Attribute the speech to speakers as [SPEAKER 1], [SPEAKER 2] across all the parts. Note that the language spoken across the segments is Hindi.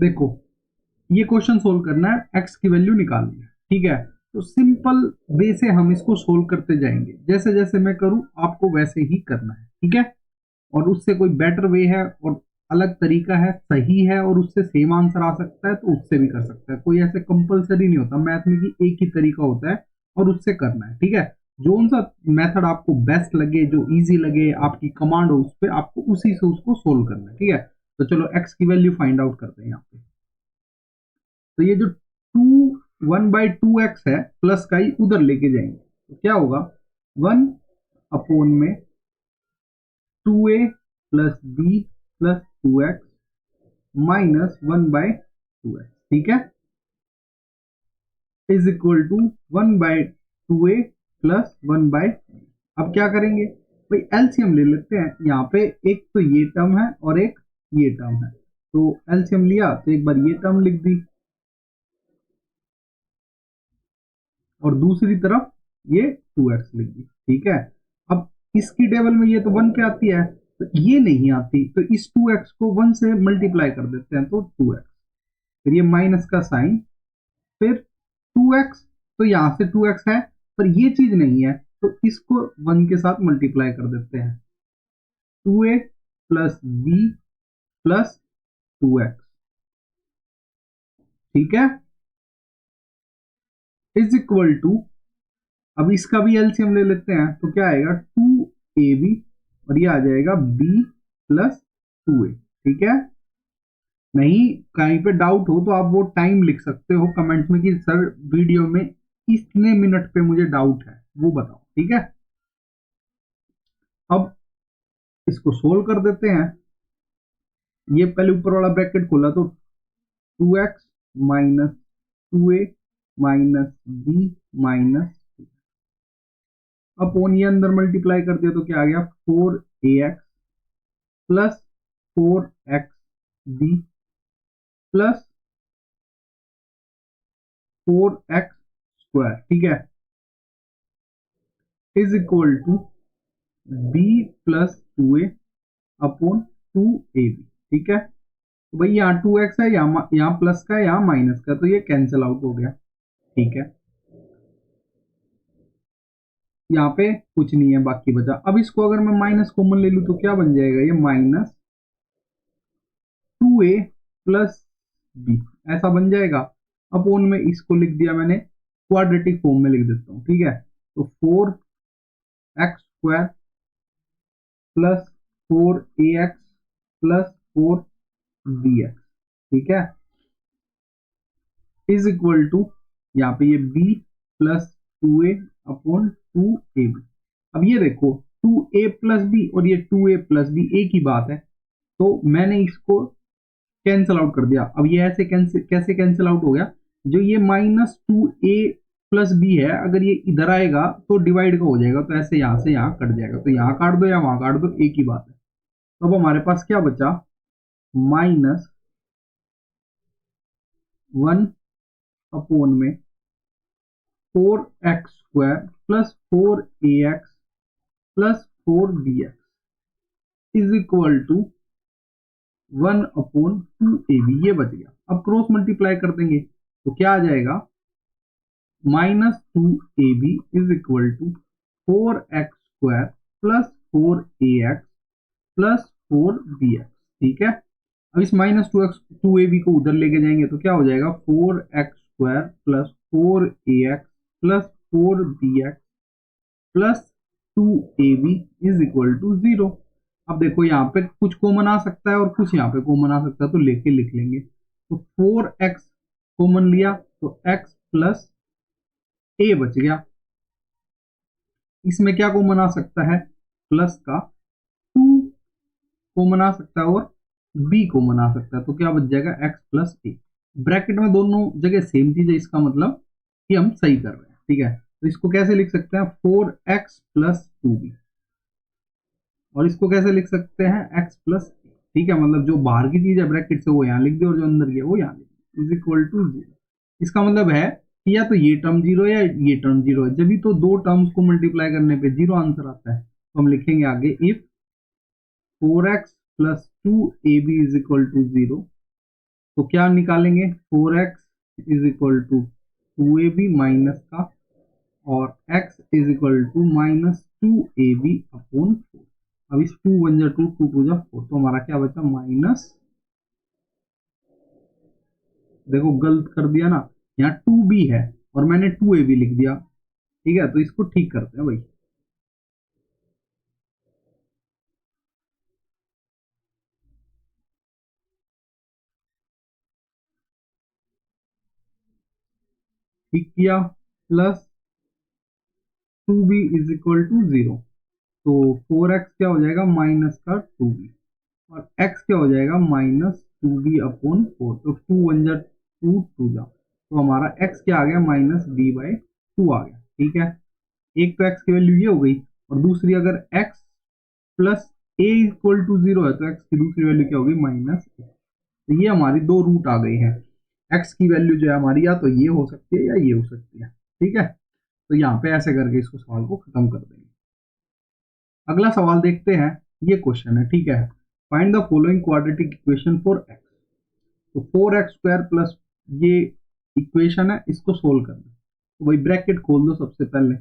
[SPEAKER 1] देखो ये क्वेश्चन सोल्व करना है, x की वैल्यू निकालनी है, ठीक है। तो सिंपल वे से हम इसको सोल्व करते जाएंगे, जैसे जैसे मैं करूं आपको वैसे ही करना है, ठीक है। और उससे कोई बेटर वे है और अलग तरीका है, सही है और उससे सेम आंसर आ सकता है, तो उससे भी कर सकता है। कोई ऐसे कंपलसरी नहीं होता मैथ में कि एक ही तरीका होता है और उससे करना है, ठीक है। जो सा मेथड आपको बेस्ट लगे, जो इजी लगे, आपकी कमांड हो उस पर, आपको उसी से उसको सोल्व करना है, ठीक है। तो चलो एक्स की वैल्यू फाइंड आउट करते हैं यहाँ पे। तो ये जो 1/2x है प्लस का ही उधर लेके जाएंगे, तो क्या होगा 1 में 2a plus b plus 2x minus 1/2x, ठीक है, is equal to 1/2a plus 1/, अब क्या करेंगे भाई, एलसीएम ले लेते हैं। यहाँ पे एक तो ये टर्म है और एक ये टर्म है, तो एलसीएम लिया तो एक बार ये टर्म लिख दी और दूसरी तरफ ये 2x लिख दी, ठीक है। अब इसकी टेबल में ये तो 1 पे आती है, तो ये नहीं आती, तो इस 2x को 1 से मल्टीप्लाई कर देते हैं, तो 2x, फिर ये माइनस का साइन, फिर 2x, तो यहां से 2x है पर ये चीज नहीं है, तो इसको 1 के साथ मल्टीप्लाई कर देते हैं, 2a plus b plus 2x, ठीक है, इज इक्वल टू, अब इसका भी एलसीएम ले लेते हैं, तो क्या आएगा 2ab और ये आ जाएगा b प्लस 2a, ठीक है। नहीं कहीं पे डाउट हो तो आप वो टाइम लिख सकते हो कमेंट्स में कि सर वीडियो में इतने मिनट पे मुझे डाउट है, वो बताओ, ठीक है। अब इसको सोल्व कर देते हैं। ये पहले ऊपर वाला ब्रैकेट खोला तो 2x minus 2a minus b minus, upon ये अंदर मल्टीप्लाई कर दिया तो क्या आ गया 4ax plus 4xb plus 4x², ठीक है, is equal to b plus 2a upon 2ab, ठीक है। तो भाई यहाँ 2x है, यहाँ प्लस का है, यहाँ माइनस का, तो ये कैंसिल आउट हो गया, ठीक है। यहाँ पे कुछ नहीं है बाकी बचा। अब इसको अगर मैं माइनस कॉमन ले लूँ तो क्या बन जाएगा, ये माइनस 2a प्लस b ऐसा बन जाएगा। अपॉन में इसको लिख दिया मैंने क्वाड्रेटिक फॉर्म में लिख देता हूँ, ठीक है। तो 4x² plus 4ax plus 4bx, ठीक है, इज इक्वल टू, यहाँ पे ये b plus 2a upon 2ab। अब ये देखो 2a प्लस बी और ये 2a प्लस बी एक ही बात है, तो मैंने इसको कैंसिल आउट कर दिया। अब ये ऐसे कैसे कैंसिल आउट हो गया, जो ये माइनस 2a प्लस बी है अगर ये इधर आएगा तो डिवाइड का हो जाएगा, तो ऐसे यहां से यहां कट जाएगा, तो यहां काट दो या वहां काट दो एक ही बात है। तो अब हमारे पास क्या बचा, माइनस 1 अपॉन में 4x² plus 4ax plus 4bx is equal to 1/2ab, ये बच गया। अब क्रॉस मल्टीप्लाई कर देंगे तो क्या आ जाएगा, -2ab is equal to 4x² plus 4ax plus 4bx, ठीक है। अब इस -2ab को उधर लेके जाएंगे तो क्या हो जाएगा 4x² plus 4ax plus 4bx plus 2ab is equal to 0। अब देखो यहाँ पे कुछ कॉमन आ सकता है और कुछ यहाँ पे कॉमन आ सकता है, तो लेके लिख लेंगे। तो 4x कॉमन लिया तो x प्लस a बच गया, इसमें क्या कॉमन आ सकता है, प्लस का 2 कॉमन आ सकता है और b कॉमन आ सकता है, तो क्या बच जाएगा x प्लस a। ब्रैकेट में दोनों जगह सेम चीज है, इसका मतलब कि हम सही कर रहे हैं, ठीक है। तो इसको कैसे लिख सकते हैं 4x प्लस 2b, और इसको कैसे लिख सकते हैं x प्लस, ठीक है, मतलब जो बाहर की चीज है ब्रैकेट से वो यहाँ लिख दे और जो अंदर की है वो यहाँ लिख दे, इज इक्वल टू 0। इसका मतलब है कि या तो ये टर्म 0 है या ये टर्म 0 है, जब भी तो दो टर्म्स को मल्टीप्लाई करने पे 0 आंसर आता है, तो हम लिखेंगे आगे if 4x plus 2ab is equal to 0 तो क्या निकालेंगे, 4x is equal to 2ab minus का, और x is equal to minus 2ab upon 4। अब इस 2 वन जा 2, 2 टू जा 4, तो हमारा क्या बचा माइनस, देखो गलत कर दिया ना, यहाँ 2b है और मैंने 2ab लिख दिया। ठीक है, तो इसको ठीक करते हैं भाई। ठीक किया, plus 2b is equal to 0, तो 4x क्या हो जाएगा माइनस का 2b, और x क्या हो जाएगा माइनस 2b अपॉन 4, तो 2 वन जा 2, 2 जा, तो हमारा x क्या आ गया माइनस b बाई 2 आ गया। ठीक है, एक तो x की वैल्यू ये हो गई, और दूसरी अगर x plus a equal to 0 है तो x की दूसरी वैल्यू क्या होगी माइनस ए। तो ये हमारी दो रूट आ गई है, x की वैल्यू जो है हमारी या तो ये हो सकती है या ये हो सकती है। ठीक है, तो यहाँ पे ऐसे करके इसको सवाल को खत्म कर देंगे। अगला सवाल देखते हैं, ये क्वेश्चन है। ठीक है, find the following quadratic equation for x। तो 4x² प्लस ये इक्वेशन है, इसको सोल्व करना। तो वही ब्रैकेट खोल दो सबसे पहले,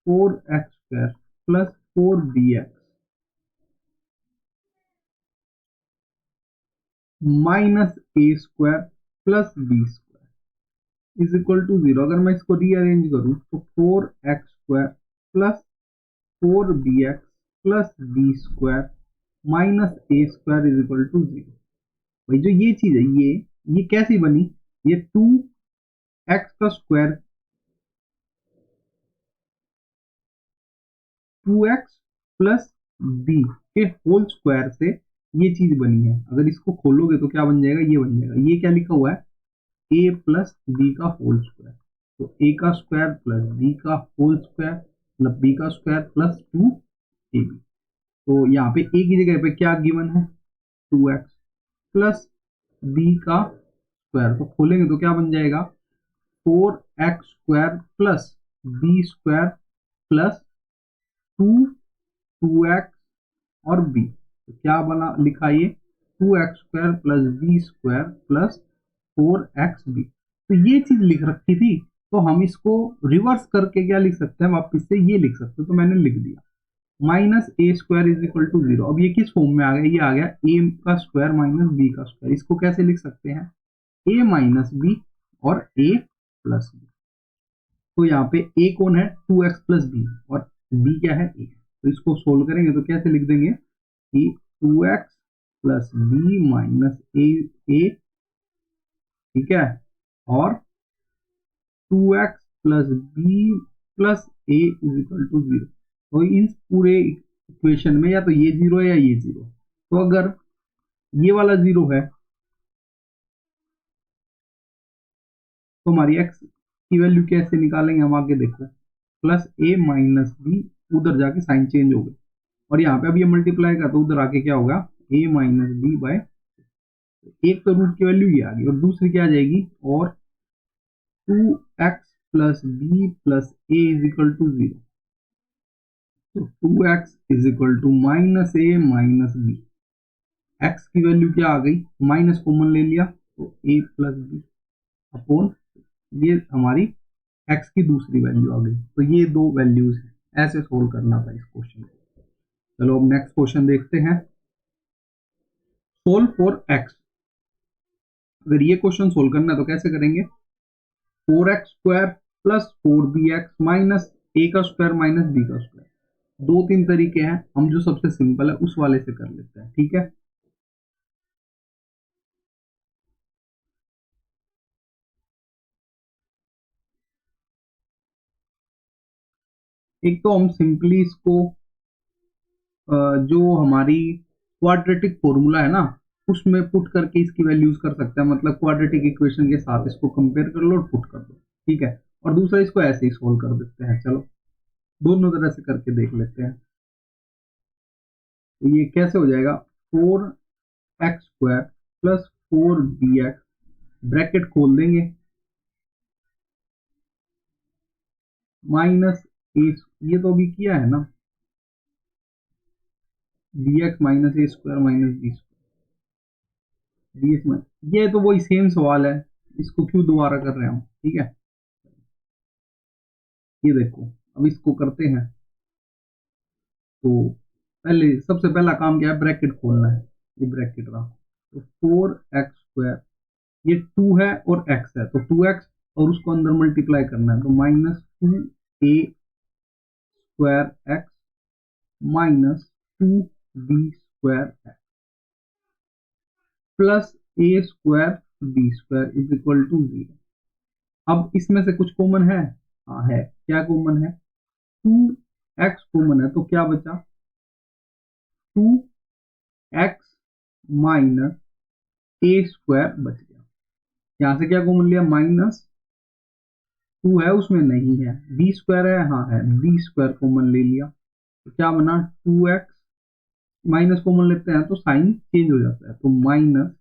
[SPEAKER 1] 4x² plus 4bx minus a² plus b² is equal to 0। अगर मैं इसको रीअरेंज करूं तो 4x² plus 4bx plus b² minus a² is equal to 0। भाई जो ये चीज है, ये कैसी बनी, ये 2x का स्क्वायर, 2x प्लस बी के होल स्क्वायर से ये चीज बनी है। अगर इसको खोलोगे तो क्या बन जाएगा, ये बन जाएगा। ये क्या लिखा हुआ है, ए प्लस बी का होल स्क्वायर, तो ए का स्क्वायर प्लस बी का होल स्क्वायर मतलब बी का स्क्वायर प्लस 2ab। तो यहाँ पे ए की जगह पे क्या गिवन है, 2x प्लस बी का स्क्वायर, तो खोलेंगे तो क्या बन जाएगा 4x² plus b² plus 2x और b। तो क्या बना लिखा ये, 2x² plus b² plus 4xb। तो ये चीज लिख रखी थी, तो हम इसको रिवर्स करके क्या लिख सकते हैं, वापिस से ये लिख सकते हैं। तो मैंने लिख दिया minus a² is equal to 0। अब ये किस फॉर्म में आ गया, ये आ गया a का स्क्वायर माइनस b का स्क्वायर। इसको कैसे लिख सकते हैं, a माइनस b और a प्लस b। तो यहाँ पे a कौन है, 2x प्लस b, और b क्या है a। तो इसको सोल्व करेंगे तो कैसे लिख देंगे कि 2x प्लस बी माइनस ए, ठीक है, और 2x plus b plus a is equal to 0। तो इस पूरे इक्वेशन में या तो ये 0 है या ये 0। तो अगर ये वाला 0 है तो हमारी x की वैल्यू कैसे निकालेंगे हम, आगे देखो, प्लस ए माइनस बी, उधर जाके साइन चेंज हो गए, और यहाँ पे अब ये मल्टीप्लाई का तो उधर आके क्या होगा a माइनस बी बाय, एक तो रूट की वैल्यू ये आ गई, और दूसरी क्या आ जाएगी, और 2x plus b plus a is equal to 0। तो 2x is equal to minus a minus b, x की वैल्यू क्या आ गई, माइनस कॉमन ले लिया तो a प्लस बी अपॉन, ये हमारी x की दूसरी वैल्यू आ गई। तो ये दो वैल्यूज हैं, ऐसे सोल्व करना था इस क्वेश्चन को। चलो अब नेक्स्ट क्वेश्चन देखते हैं, सोल्व फॉर x। अगर ये क्वेश्चन सोल्व करना है तो कैसे करेंगे, 4x² प्लस 4bx माइनस ए का स्क्वायर माइनस बी का स्क्वायर। दो तीन तरीके हैं, हम जो सबसे सिंपल है उस वाले से कर लेते हैं। ठीक है, एक तो हम सिंपली इसको जो हमारी क्वाड्रेटिक फॉर्मूला है ना, उसमें पुट करके इसकी वैल्यूज कर सकते हैं। मतलब क्वाड्रेटिक इक्वेशन के साथ इसको कंपेयर कर लो और पुट कर दो। ठीक है, और दूसरा इसको ऐसे ही सोल्व कर देते हैं। चलो दोनों तरह से करके देख लेते हैं। तो ये कैसे हो जाएगा, 4x² प्लस 4bx, ब्रैकेट खोल देंगे, माइनस ए, ये तो अभी किया है ना, bx minus a² minus b²। Dx में ये तो वही सेम सवाल है, इसको क्यों दोबारा कर रहे हैं हम, ठीक है। ये देखो अब इसको करते हैं, तो पहले सबसे पहला काम क्या है, ब्रैकेट खोलना है। ये ब्रैकेट रहा, तो 4x², ये 2 है और x है, तो 2x और उसको अंदर मल्टीप्लाई करना है, तो -2a² x -2b² plus a² b² is equal to 0। अब इसमें से कुछ कॉमन है, हाँ है, क्या कॉमन है, 2x कॉमन है, तो क्या बचा, 2x -a² बच गया। यहां से क्या कॉमन लिया, -2 है उसमें नहीं है, b² है, हाँ है, b² कॉमन ले लिया, तो क्या बना, 2x माइनस कॉमन लेते हैं तो साइन चेंज हो जाता है, तो -a²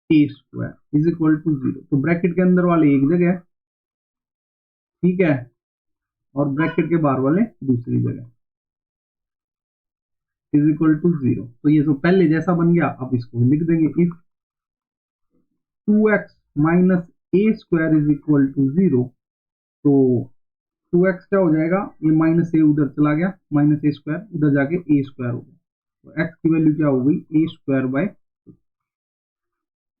[SPEAKER 1] इज इक्वल टू 0। तो ब्रैकेट के अंदर वाले एक जगह, ठीक है, और ब्रैकेट के बाहर वाले दूसरी जगह, इज इक्वल टू 0। तो ये तो पहले जैसा बन गया, अब इसको लिख देंगे, if 2x -a² is equal to 0, तो 2x क्या हो जाएगा, ये -a उधर चला गया, -a² उधर जाके a² हो गया, तो x की वैल्यू क्या हो गई, a²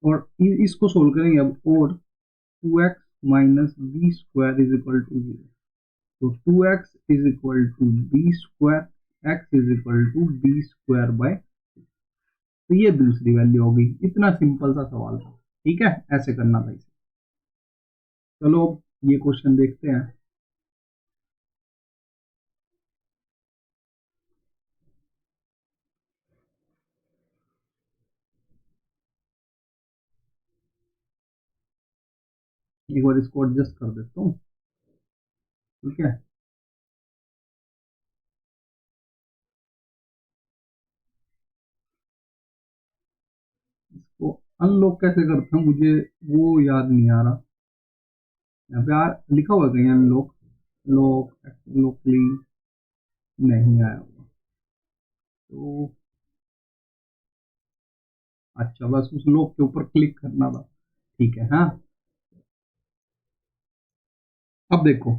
[SPEAKER 1] और इसको सोल्व करेंगे अब, और 2x -b² is equal to 0, तो 2x is equal to b², x is equal to b²। तो ये दूसरी वैल्यू हो गई। इतना सिंपल सा सवाल था, ठीक है, ऐसे करना था इसे। चलो ये क्वेश्चन देखते हैं। एक बार इसको एडजस्ट कर देता हूँ, ठीक है। इसको अनलॉक कैसे करते हैं मुझे वो याद नहीं आ रहा, यहाँ पे लिखा हुआ है कहीं अनलॉक, लॉक लॉकली नहीं आया हुआ, तो अच्छा बस उस लॉक के ऊपर क्लिक करना था, ठीक है। हाँ अब देखो,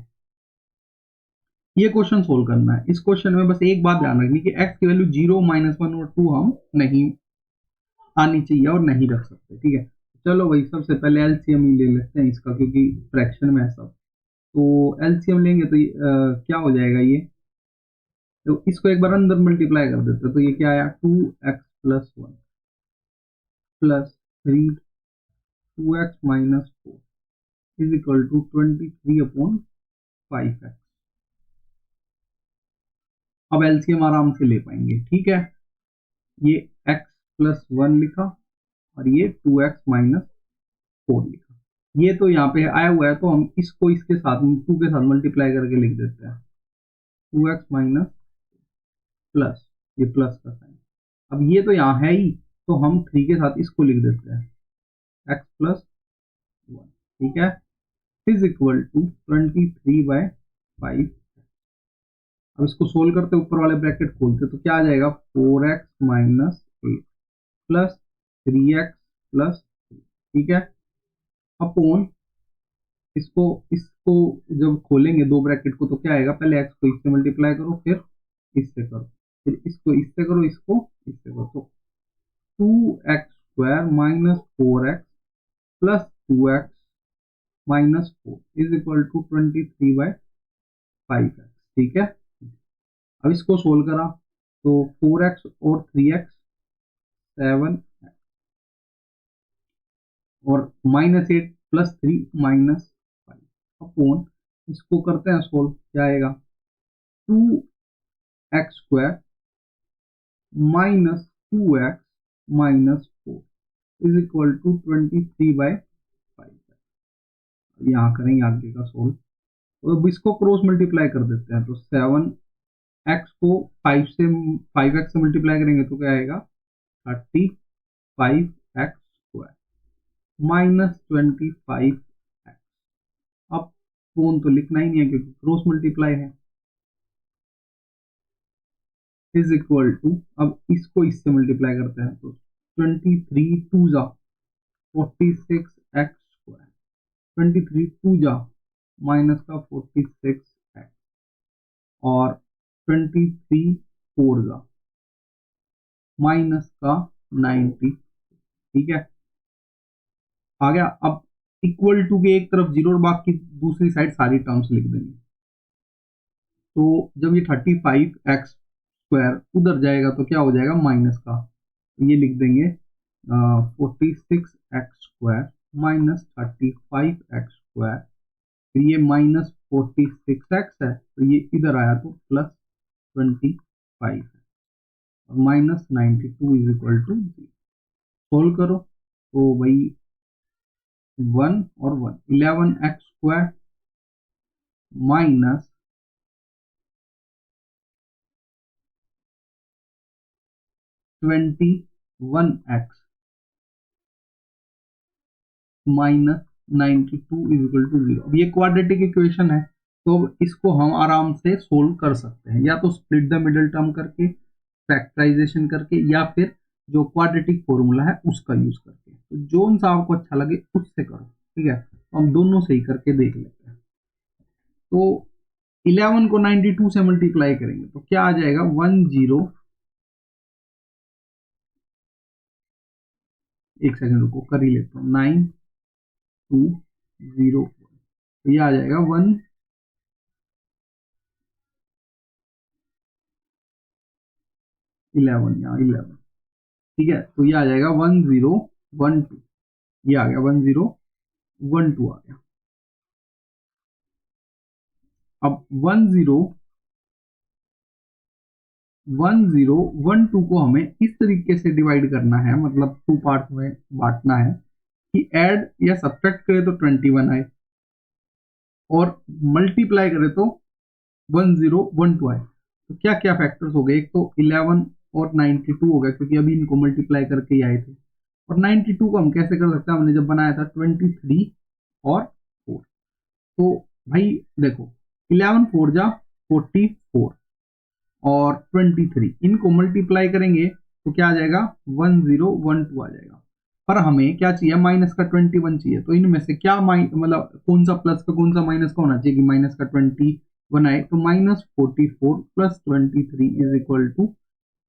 [SPEAKER 1] ये क्वेश्चन सोल्व करना है। इस क्वेश्चन में बस एक बात ध्यान रखनी कि x की वैल्यू 0, -1 और 2 हम नहीं आनी चाहिए और नहीं रख सकते, ठीक है। चलो भाई सबसे पहले एलसीएम ही ले लेते हैं इसका, क्योंकि फ्रैक्शन में है सब, तो एलसीएम लेंगे तो क्या हो जाएगा ये, तो इसको एक बार अंदर मल्टीप्लाई कर देते हैं, तो ये क्या आया, 2x+1 plus 3 2x -4 is equal to 23/5x। अब एलसीएम आराम से ले पाएंगे, ठीक है। ये x+1 लिखा और ये 2x-4 लिखा, ये तो यहाँ पे आया हुआ है, तो हम इसको इसके साथ 2 के साथ मल्टीप्लाई करके लिख देते हैं, 2x माइनस प्लस, ये प्लस का साइन। अब ये तो यहाँ है ही, तो हम 3 के साथ इसको लिख देते हैं, x+1, ठीक है, इज इक्वल टू 23/5। अब इसको सोल्व करते, ऊपर वाले ब्रैकेट खोलते, तो क्या आ जाएगा, 4x-8 प्लस 3x+3, ठीक है, अपॉन इसको इसको जब खोलेंगे दो ब्रैकेट को, तो क्या आएगा, पहले x को इससे मल्टीप्लाई करो, फिर इससे करो, फिर इसको इससे करो, इसको इससे करो, तो 2x² -4x plus 2x-4 is equal to 23/5x, ठीक है। अब इसको सोल्व करा, तो 4x और 3x 7, और -8 प्लस 3 -5 अपॉन, इसको करते हैं सोल्व, क्या आएगा, 2x² -2x -4 is equal to 23/5। यहाँ करेंगे आगे का सोल्व, तो अब इसको क्रॉस मल्टीप्लाई कर देते हैं, तो 7x को 5x से मल्टीप्लाई करेंगे तो क्या आएगा, 35x² -25x। अब फोन तो लिखना ही नहीं है क्योंकि क्रॉस मल्टीप्लाई है, इज इक्वल टू, अब इसको इससे मल्टीप्लाई करते हैं, तो 23 2 जा 46x², 23 टू जा माइनस का 46x और 23 4 जा माइनस का 90। ठीक है, आ गया। अब इक्वल टू के एक तरफ जीरो और बाकी दूसरी साइड सारी टर्म्स लिख देंगे। तो जब ये 35x² उधर जाएगा तो क्या हो जाएगा माइनस का, ये लिख देंगे 46x² माइनस 35x², फिर ये माइनस 46x है तो ये इधर आया तो प्लस 25 है और minus 92 is equal to 0। Solve करो तो भाई 1 और 1 11x² minus 21x minus 92 is equal to 0। अब ये क्वाड्रेटिक इक्वेशन है तो इसको हम आराम से सोल्व कर सकते हैं, या तो स्प्लिट द मिडिल टर्म करके, फैक्टराइजेशन करके, या फिर जो क्वाड्रेटिक फॉर्मूला है उसका यूज करके। तो जो सा आपको अच्छा लगे उससे करो। ठीक है, तो हम दोनों से ही करके देख लेते हैं। तो 11 को 92 से मल्टीप्लाई करेंगे तो क्या आ जाएगा 10, एक सेकंड रुको कर ही लेता हूँ, 9204, तो ये आ जाएगा 11, यहाँ 11। ठीक है, तो ये आ जाएगा 1012, ये आ गया 1012 आ गया। अब 1012 को हमें इस तरीके से डिवाइड करना है, मतलब टू पार्ट में बांटना है कि ऐड या सब्ट्रैक्ट करे तो 21 आए और मल्टीप्लाई करे तो 1012 आए। तो क्या क्या फैक्टर्स हो गए, एक तो 11 और 92 हो गया क्योंकि अभी इनको मल्टीप्लाई करके ही आए थे। और 92 को हम कैसे कर सकते हैं, हमने जब बनाया था 23 और 4। तो भाई देखो 11 4 जा 44 और 23 इनको मल्टीप्लाई करेंगे तो क्या आ जाएगा 1012 आ जाएगा। पर हमें क्या चाहिए, माइनस का 21 चाहिए। तो इनमें से क्या मतलब कौन सा प्लस का कौन सा माइनस का होना चाहिए कि माइनस का 21 आए। तो -44 प्लस 23 इज इक्वल टू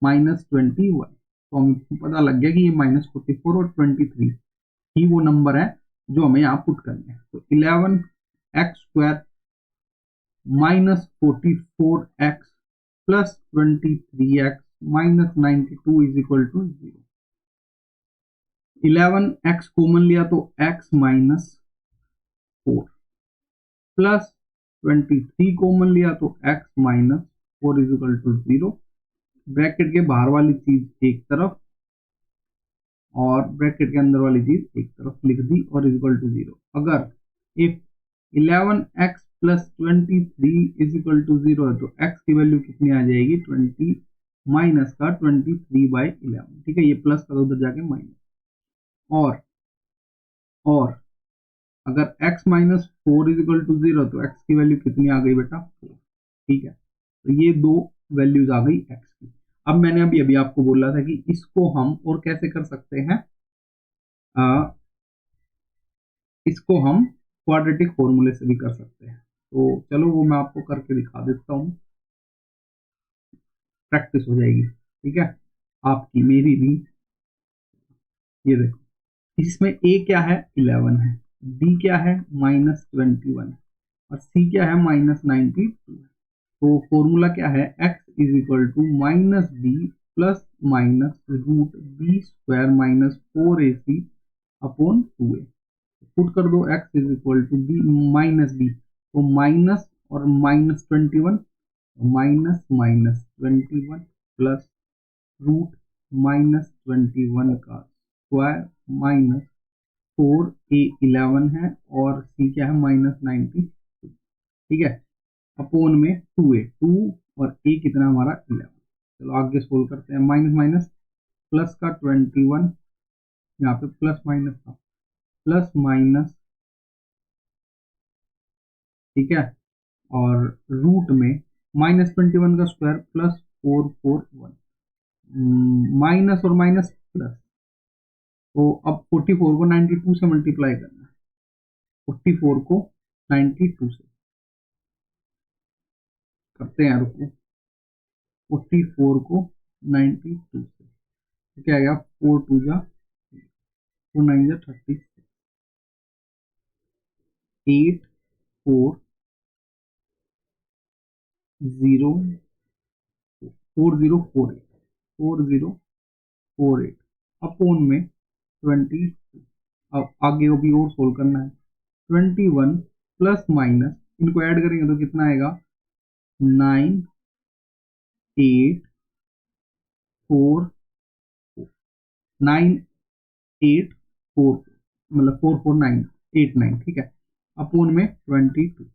[SPEAKER 1] -21। तो हमें पता लग गया कि ये -44 और 23 ही वो नंबर है जो हमें यहाँ पुट करने हैं। तो 11x² -44x plus 23x minus 92 is equal to 0। 11x common लिया तो x माइनस 4 प्लस 23 कॉमन लिया तो x minus 4 is equal to 0। Bracket के बाहर वाली चीज एक तरफ और ब्रैकेट के अंदर वाली चीज एक तरफ लिख दी और इज इक्वल टू 0। अगर if 11x plus 23 is equal to 0 है तो x की वैल्यू कितनी आ जाएगी 20 माइनस का 23/11। ठीक है, ये प्लस का उधर जाके माइनस। और अगर x minus 4 is equal to 0 तो x की वैल्यू कितनी आ गई बेटा 4। ठीक है, तो ये दो वैल्यूज आ गई x की। अब मैंने अभी अभी आपको बोला था कि इसको हम और कैसे कर सकते हैं, इसको हम क्वाड्रेटिक फॉर्मूले से भी कर सकते हैं। तो चलो वो मैं आपको करके दिखा देता हूँ, प्रैक्टिस हो जाएगी। ठीक है, आपकी मेरी भी। ये देखो इसमें a क्या है 11 है, b क्या है -21 और c क्या है -92 है। तो फॉर्मूला क्या है x is equal to minus b plus minus root b square minus 4ac upon 2a। Put कर दो x is equal to b minus b, तो माइनस और -21 माइनस -21 प्लस रूट -21 का स्क्वायर माइनस 4a11 है और c क्या है -92। ठीक है, अपोन में 2a 2 और a कितना हमारा 11। चलो आगे सोल्व करते हैं। माइनस माइनस प्लस का 21, यहाँ पे प्लस माइनस था प्लस माइनस। ठीक है, और रूट में -21 का स्क्वायर प्लस 441 माइनस और माइनस प्लस तो अब 44 को 92 से मल्टीप्लाई करना है। 44 को 92 से करते हैं, रुको। 44 को 92 से तो क्या आएगा, 4 2 जा 4 9 जा 36, 8 4 0 4048 4048 अपोन में 20। अब आगे को भी और सोल्व करना है। 21 प्लस माइनस इनको ऐड करेंगे तो कितना आएगा, 9 8 4 9 8 4 मतलब 4 4 9 8 9, ठीक है, अपोन में 22।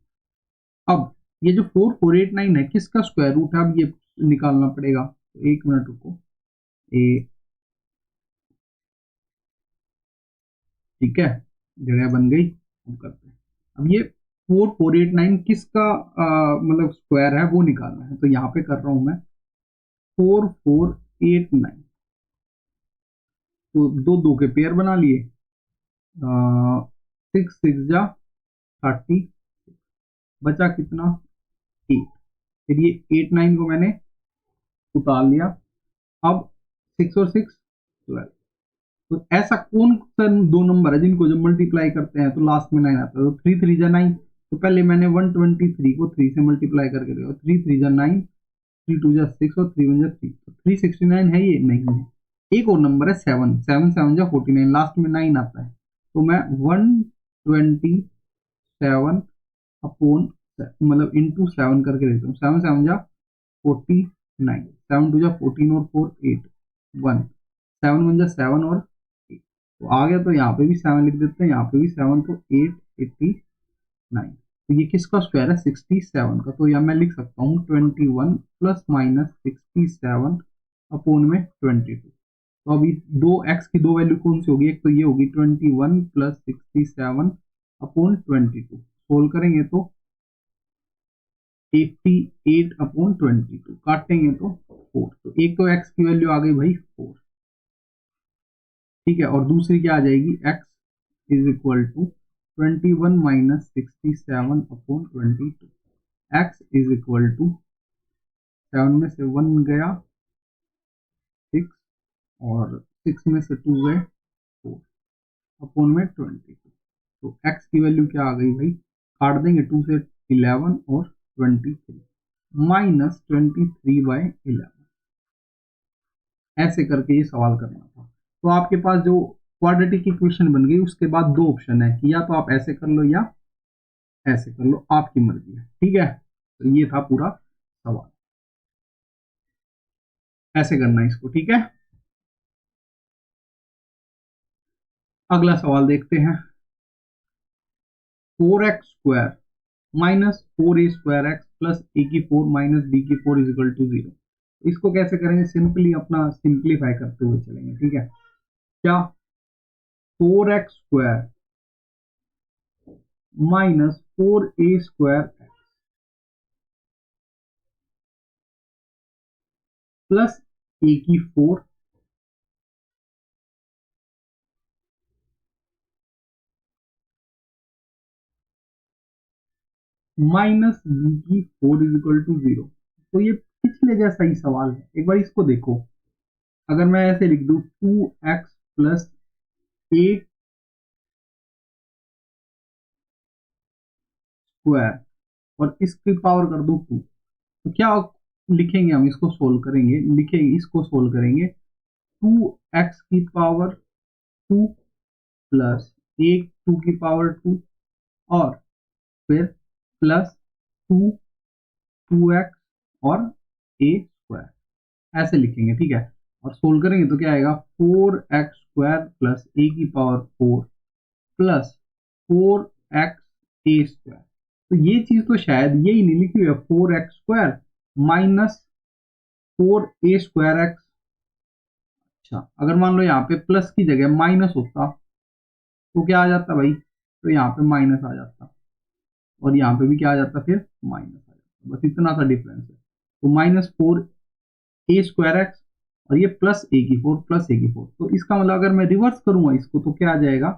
[SPEAKER 1] अब ये जो 4489 है किसका स्क्वायर रूट है, अब ये निकालना पड़ेगा। तो एक मिनट रुको, ए ठीक है, जगह बन गई। अब करते हैं, अब ये 4489 किसका मतलब स्क्वायर है वो निकालना है। तो यहाँ पे कर रहा हूं मैं 4489, तो दो दो के पेयर बना लिए, 6 6 जा 30, बचा कितना 8। फिर ये 8 9 को मैंने उतार लिया। अब 6 और 6 12। तो ऐसा कौन सा दो नंबर है जिनको जब मल्टीप्लाई करते हैं तो लास्ट में 9 आता है। तो 3 3 जा 9, तो पहले मैंने 123 को 3 से मल्टीप्लाई करके देखो, 3 3 जा 9, 3 2 जा 6 और 3 1 जा 3, तो 369 है, ये नहीं है। एक और नंबर है 7 7 7 जा 49, लास्ट में 9 आता है। तो मैं 127 अपोन मतलब इंटू 7 करके देता हूँ। 7 7 जा 49, 7 2 जा 14 और 4 8 1, 7 1 जा 7 और 8, तो आ गया। तो यहाँ पे भी 7 लिख देते हैं, यहाँ पे भी 7, तो 889। तो ये किसका स्क्वायर है, 67 का। तो यहाँ मैं लिख सकता हूँ 21 प्लस माइनस 67 अपोन में 22। तो अभी दो एक्स की दो वैल्यू कौन सी होगी, एक तो ये होगी 21 प्लस 67 अपॉन 22, सोल्व करेंगे तो 88 अपॉन 22, काटेंगे तो 4। तो एक तो एक्स की वैल्यू आ गई भाई 4, ठीक है, और दूसरी क्या आ जाएगी, एक्स इज इक्वल टू 21 माइनस 67 upon 22। X is equal to 7 में से 1 गया 6 और 6 में से 2 गए 4 अपॉन में 22। तो x की वैल्यू क्या आ गई भाई, काट देंगे 2 से 11 और 23 माइनस 23/11। ऐसे करके ये सवाल करना था। तो आपके पास जो क्वाड्रेटिक इक्वेशन बन गई, उसके बाद दो ऑप्शन है कि या तो आप ऐसे कर लो या ऐसे कर लो, आपकी मर्जी है, ठीक है। तो ये था पूरा सवाल, ऐसे करना है इसको, ठीक है। अगला सवाल देखते हैं। 4x² minus 4a² x plus a की 4 माइनस b की 4 इज इक्वल टू 0। इसको कैसे करेंगे, सिंपली अपना सिंप्लीफाई करते हुए चलेंगे, ठीक है। क्या 4x² minus 4a² plus a की 4 माइनस b की 4 इज इक्वल टू 0। तो ये पिछले जैसा ही सवाल है, एक बार इसको देखो। अगर मैं ऐसे लिख दूं 2x प्लस a स्क्वायर और इसकी पावर कर दूं 2, तो क्या लिखेंगे हम, इसको सोल्व करेंगे, लिखेंगे इसको सोल्व करेंगे 2x की पावर 2 प्लस एक 2 की पावर 2 और फिर प्लस 2 2x और a स्क्वायर, ऐसे लिखेंगे, ठीक है। और सोल्व करेंगे तो क्या आएगा, 4x² प्लस a की पावर 4 प्लस 4x a²। तो ये चीज तो शायद यही नहीं लिखी हुई है, 4x² माइनस 4a²x। अच्छा, अगर मान लो यहाँ पे प्लस की जगह माइनस होता तो क्या आ जाता भाई, तो यहाँ पे माइनस आ जाता और यहाँ पे भी क्या आ जाता, फिर माइनस आ जाता, बस इतना सा डिफरेंस है। तो माइनस 4a² x और ये प्लस ए की 4 प्लस ए की 4। तो इसका मतलब अगर मैं रिवर्स करूंगा इसको तो क्या आ जाएगा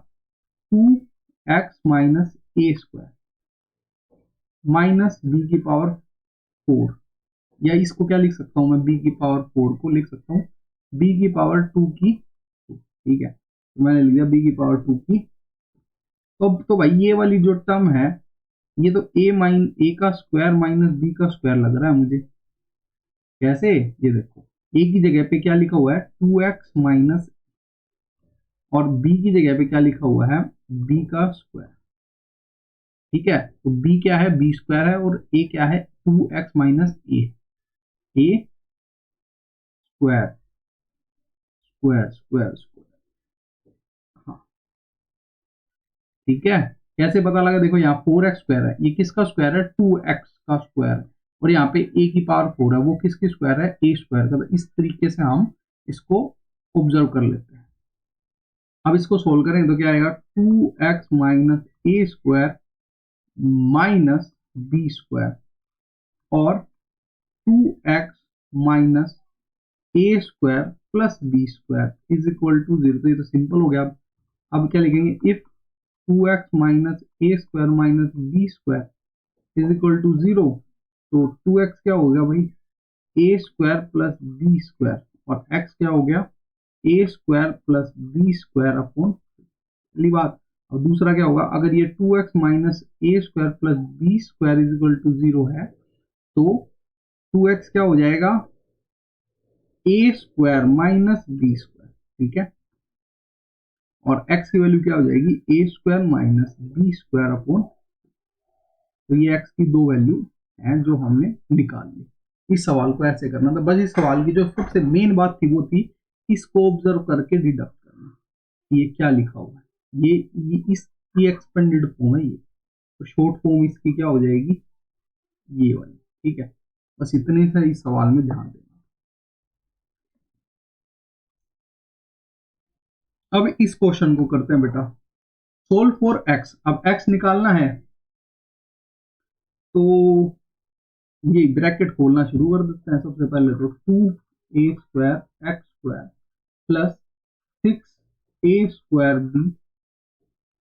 [SPEAKER 1] 2x minus a square minus B की पावर 4, या इसको क्या लिख सकता हूं मैं बी की पावर 4 को लिख सकता हूं बी की पावर 2 की 2। ठीक है, तो मैंने लिख दिया बी की पावर 2 की। तो भाई ये वाली जो टर्म है ये तो ए का स्क्वायर माइनस बी का स्क्वायर लग रहा है मुझे। कैसे, ये देखो ए की जगह पे क्या लिखा हुआ है 2x माइनस, और बी की जगह पे क्या लिखा हुआ है बी का स्क्वायर। ठीक है, तो बी क्या है बी स्क्वायर है, और ए क्या है 2x minus a square square square square. हाँ ठीक है, कैसे पता लगा, देखो यहाँ 4x स्क्वायर है, ये किसका स्क्वायर है 2x का स्क्वायर, और यहाँ पे a की पावर 4 है, वो किसकी स्क्वायर है a स्क्वायर का। तो इस तरीके से हम इसको ऑब्जर्व कर लेते हैं। अब इसको सोल्व करें तो क्या आएगा 2x minus a square minus b square, और 2x minus a square plus b square is equal to 0। तो ये तो सिंपल हो गया। अब क्या लिखेंगे if 2x minus a square minus b square is equal to 0, तो 2x क्या हो गया भाई a square plus b square, और x क्या हो गया a square plus b square upon पहली बात। और दूसरा क्या होगा, अगर ये 2x minus a square plus b square is equal to 0 है, तो 2x क्या हो जाएगा a square minus b square. ठीक है, और x की वैल्यू क्या हो जाएगी a square minus b square upon. तो ये x की दो वैल्यू हैं जो हमने निकाल ली। इस सवाल को ऐसे करना था, बस इस सवाल की जो सबसे मेन बात थी वो थी इसको ऑब्जर्व करके डिडक्ट करना, ये क्या लिखा हुआ है, ये इसकी एक्सपेंडेड फॉर्म है ये, तो शॉर्ट फॉर्म इसकी क्या हो जाएगी ये वाली। ठीक है, बस इतने से इस सवाल में ध्यान देना। अब इस क्वेश्चन को करते हैं बेटा सोल्व फॉर x। अब x निकालना है तो ये ब्रैकेट खोलना शुरू कर देते हैं। सबसे पहले तो 2a square x square plus 6a square b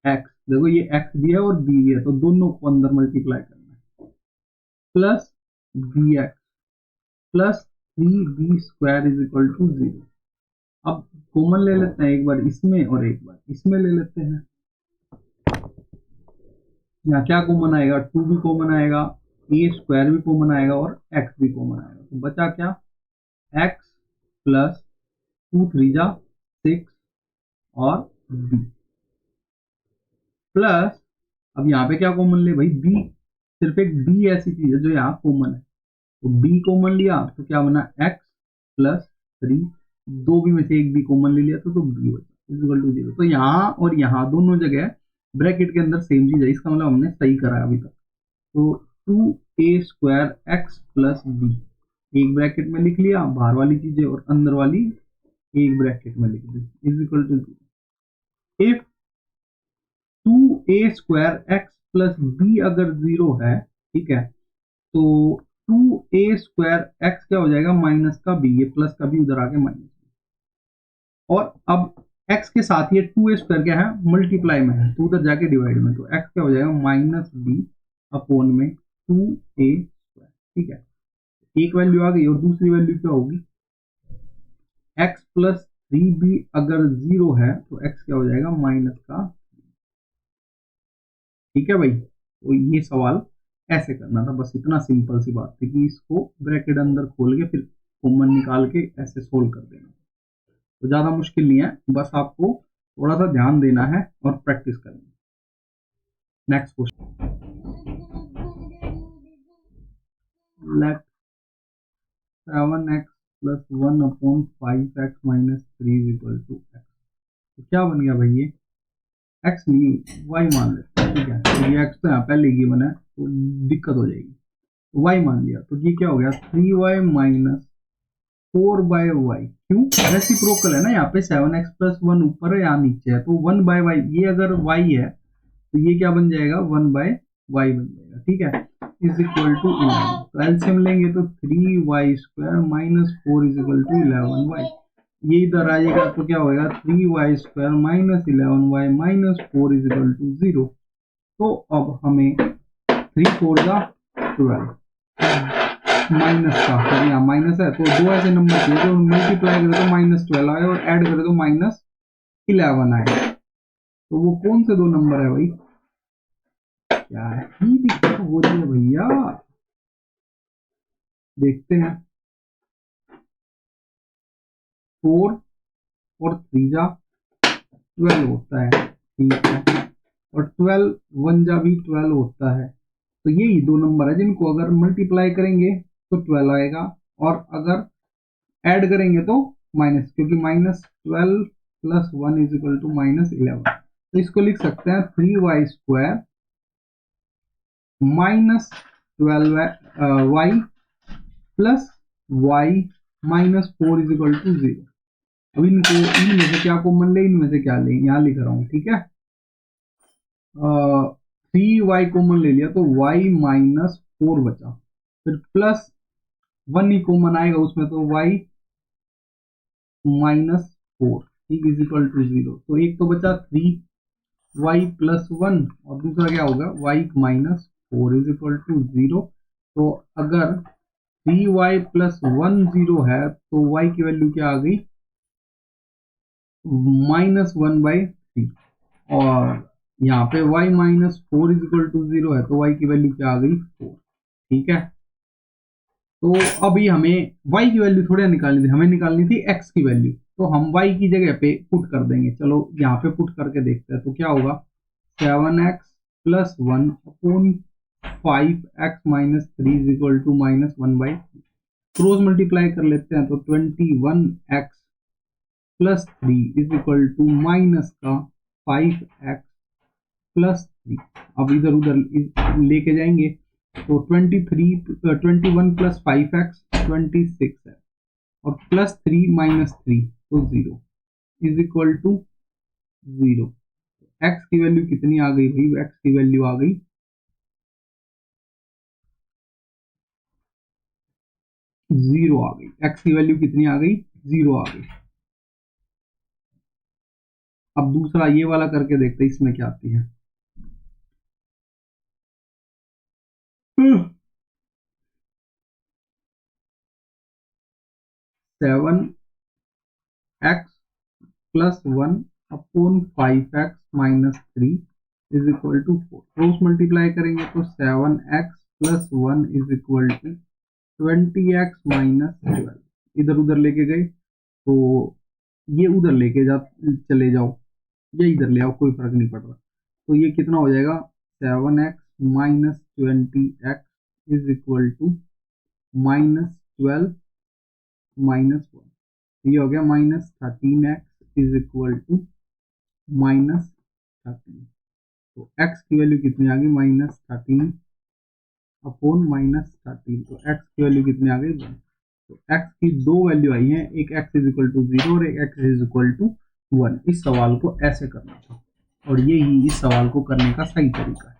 [SPEAKER 1] x, देखो ये x भी है और b भी है तो दोनों को अंदर मल्टीप्लाई करना है, plus b x plus 3b square is equal to 0। अब कॉमन ले लेते हैं, एक बार इसमें और एक बार इसमें ले लेते हैं। यहाँ क्या कॉमन आएगा 2 भी कॉमन आएगा, ए स्क्वायर भी कॉमन आएगा और एक्स भी कॉमन आएगा, तो बचा क्या एक्स प्लस 2 3 जा 6 और बी प्लस, अब यहाँ पे क्या कॉमन ले भाई बी, सिर्फ एक बी ऐसी चीज है जो यहाँ कॉमन है, तो बी कॉमन लिया तो क्या बना एक्स प्लस 3, दो बी में से एक बी कॉमन ले लिया तो बी बचा इक्वल टू 0। तो यहाँ और यहाँ दोनों जगह ब्रैकेट के अंदर सेम चीज है, इसका मतलब हमने सही करा है अभी तक। तो 2a square x plus b एक ब्रैकेट में लिख लिया बाहर वाली चीजें, और अंदर वाली एक ब्रैकेट में लिख दी is equal to 0। If 2a square x plus b अगर 0 है, ठीक है, तो 2a स्क्वायर एक्स क्या हो जाएगा माइनस का बी, ये प्लस का बी उधर आके माइनस, और अब x के साथ ये 2a स्क्वायर क्या है मल्टीप्लाई में है तो उधर जाके डिवाइड में, तो x क्या हो जाएगा माइनस बी अपॉन में 2a स्क्वायर। ठीक है, एक वैल्यू आ गई और दूसरी वैल्यू क्या होगी x प्लस 3b अगर 0 है तो x क्या हो जाएगा माइनस का। ठीक है भाई, तो ये सवाल ऐसे करना था, बस इतना सिंपल सी बात थी कि इसको ब्रैकेट अंदर खोल के फिर कॉमन निकाल के ऐसे सोल्व कर देना, तो ज्यादा मुश्किल नहीं है, बस आपको थोड़ा सा ध्यान देना है और प्रैक्टिस करनी है। Next question, let 7x plus 1 upon 5x minus 3 is equal to x। तो क्या बन गया भाई ये x नहीं y मान लेते हैं। ठीक है, तो ये x तो यहाँ पहले गिवन है तो दिक्कत हो जाएगी, तो y मान लिया, तो ये क्या हो गया 3y माइनस 4/y। क्यों रेसिप्रोकल है ना, यहाँ पे 7x प्लस 1 ऊपर है यहाँ नीचे है, तो 1/y, ये अगर y है तो ये क्या बन जाएगा 1/y बन जाएगा। ठीक है, इज इक्वल टू 11, तो एलसीएम लेंगे तो 3y square minus 4 is equal to 11y। ये इधर आएगा तो क्या होगा 3y² minus 11y minus 4 is equal to 0। तो अब हमें 3 4 जा 12 माइनस का, तो यहाँ माइनस है तो दो ऐसे नंबर थे जो मल्टीप्लाई करे तो -12 आए और ऐड करे तो -11 आए। तो वो कौन से दो नंबर है भाई? क्या है ही दिक्कत हो रही है भैया, देखते हैं। 4 और 3 जा 12 होता है, ठीक है, और 12 1 जा भी 12 होता है। तो यही दो नंबर है जिनको अगर मल्टीप्लाई करेंगे तो 12 आएगा, और अगर ऐड करेंगे तो माइनस, क्योंकि -12 प्लस 1 इज इक्वल टू -11। तो इसको लिख सकते हैं 3y² minus 12y plus y minus 4 is equal to 0। अब इनको इनमें से क्या कॉमन ले, इनमें से क्या ले, यहाँ लिख रहा हूँ, ठीक है। 3y कॉमन ले लिया तो y माइनस 4 बचा, फिर प्लस 1 ही कॉमन आएगा उसमें तो y -4 ठीक इज इक्वल टू 0। तो एक तो बचा 3y प्लस 1 और दूसरा क्या होगा y -4 इज इक्वल टू 0। तो अगर 3y प्लस 1 0 है तो y की वैल्यू क्या आ गई -1/3, और यहाँ पे y -4 इज इक्वल टू 0 है तो y की वैल्यू क्या आ गई 4, ठीक है। तो अभी हमें y की वैल्यू थोड़ी निकालनी थी, हमें निकालनी थी x की वैल्यू, तो हम y की जगह पे पुट कर देंगे। चलो यहाँ पे पुट करके देखते हैं तो क्या होगा 7x plus 1 upon 5x minus 3 is equal to -1/3। Cross multiply कर लेते हैं तो 21x plus 3 is equal to minus का 5x प्लस 3। अब इधर उधर लेके जाएंगे तो 21 प्लस 5x 26 है, और प्लस 3 माइनस 3 तो 0 इज इक्वल टू 0। x की वैल्यू कितनी आ गई भाई? x की वैल्यू आ गई 0 आ गई। x की वैल्यू कितनी आ गई? 0 आ गई। अब दूसरा ये वाला करके देखते हैं इसमें क्या आती है। 7x plus 1 upon 5x minus 3 is equal to 4। Cross multiply करेंगे तो 7x plus 1 is equal to 20x minus 12। इधर उधर लेके गए तो ये उधर लेके चले जाओ, ये इधर ले आओ, कोई फर्क नहीं पड़ रहा। तो ये कितना हो जाएगा 7x minus 20x is equal to -12 minus 1। ये हो गया -13x इज इक्वल टू -13। तो x की वैल्यू कितनी आ गई -13 अपॉन -13। तो x की वैल्यू कितनी आ गई 1। तो x की दो वैल्यू आई हैं, एक x इज इक्वल टू 0 और एक x इज इक्वल टू 1। इस सवाल को ऐसे करना था और यही इस सवाल को करने का सही तरीका है।